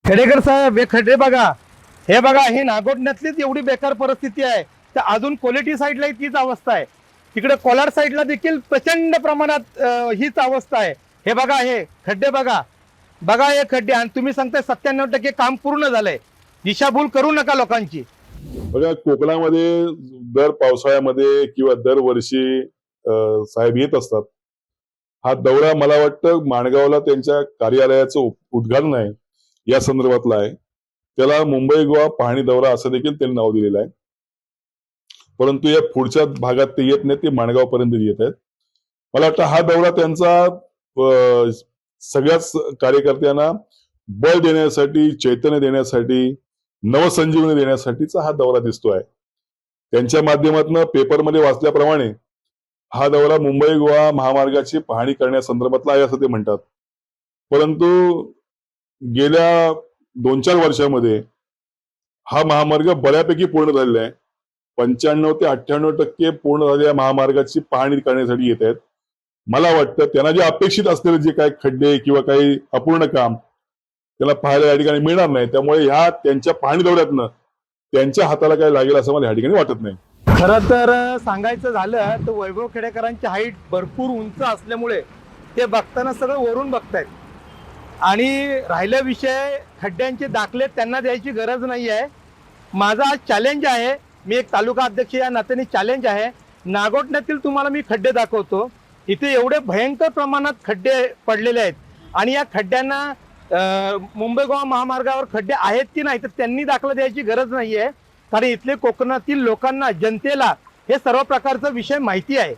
खेडेकर साहेब, हे खड्डे बघा, हे बघा, हे नागोठण्यातलीच एवढी बेकार परिस्थिती आहे. तर अजून क्वालिटी साईडला तीच अवस्था आहे. तिकडे कोलार साईडला देखील प्रचंड प्रमाणात हीच अवस्था आहे. हे बघा, हे खड्डे बघा, बघा हे खड्डे. आणि तुम्ही सांगताय 97% काम पूर्ण झालंय. दिशाभूल करू नका लोकांची. बघा, कोकणामध्ये दर पावसाळ्यामध्ये किंवा दरवर्षी साहेब येत असतात. हा दौरा मला वाटतं माणगावला त्यांच्या कार्यालयाचं उद्घाटन आहे या संदर्भातला आहे. त्याला मुंबई गोवा पाहणी दौरा असं देखील त्यांनी नाव दिलेलं आहे. परंतु या पुढच्या भागात ते येत नाही, ते माणगाव पर्यंत येत आहेत. मला वाटतं हा दौरा त्यांचा सगळ्याच कार्यकर्त्यांना बळ देण्यासाठी, चैतन्य देण्यासाठी, नवसंजीवनी देण्यासाठीचा हा दौरा दिसतोय. त्यांच्या माध्यमातून पेपरमध्ये वाचल्याप्रमाणे हा दौरा मुंबई गोवा महामार्गाची पाहणी करण्यासंदर्भातला आहे असं ते म्हणतात. परंतु गेल्या 2-4 वर्षामध्ये हा महामार्ग बऱ्यापैकी पूर्ण झालेला आहे. 95 ते 98% पूर्ण झालेल्या महामार्गाची पाहणी करण्यासाठी येत आहेत. मला वाटतं त्यांना जे अपेक्षित असलेले जे काही खड्डे किंवा काही अपूर्ण काम त्याला पाहायला या ठिकाणी मिळणार नाही. त्यामुळे ह्या त्यांच्या पाहणी दौऱ्यातनं त्यांच्या हाताला काय लागेल असं मला या ठिकाणी वाटत नाही. खरं तर सांगायचं झालं तर वैभव खेडेकरांची हाईट भरपूर उंच असल्यामुळे ते बघताना सगळं वरून बघतायत. आणि राहिला विषय खड्ड्यांचे दाखले त्यांना द्यायची गरज नाही आहे. माझा आज चॅलेंज आहे, मी एक तालुका अध्यक्ष या नात्याने चॅलेंज आहे. नागोठण्यातील तुम्हाला मी खड्डे दाखवतो. इथे एवढे भयंकर प्रमाणात खड्डे पडलेले आहेत. आणि या खड्ड्यांना मुंबई गोवा महामार्गावर खड्डे आहेत की नाही तर त्यांनी दाखला द्यायची गरज नाही आहे. कारण इथले कोकणातील लोकांना, जनतेला हे सर्व प्रकारचा विषय माहिती आहे.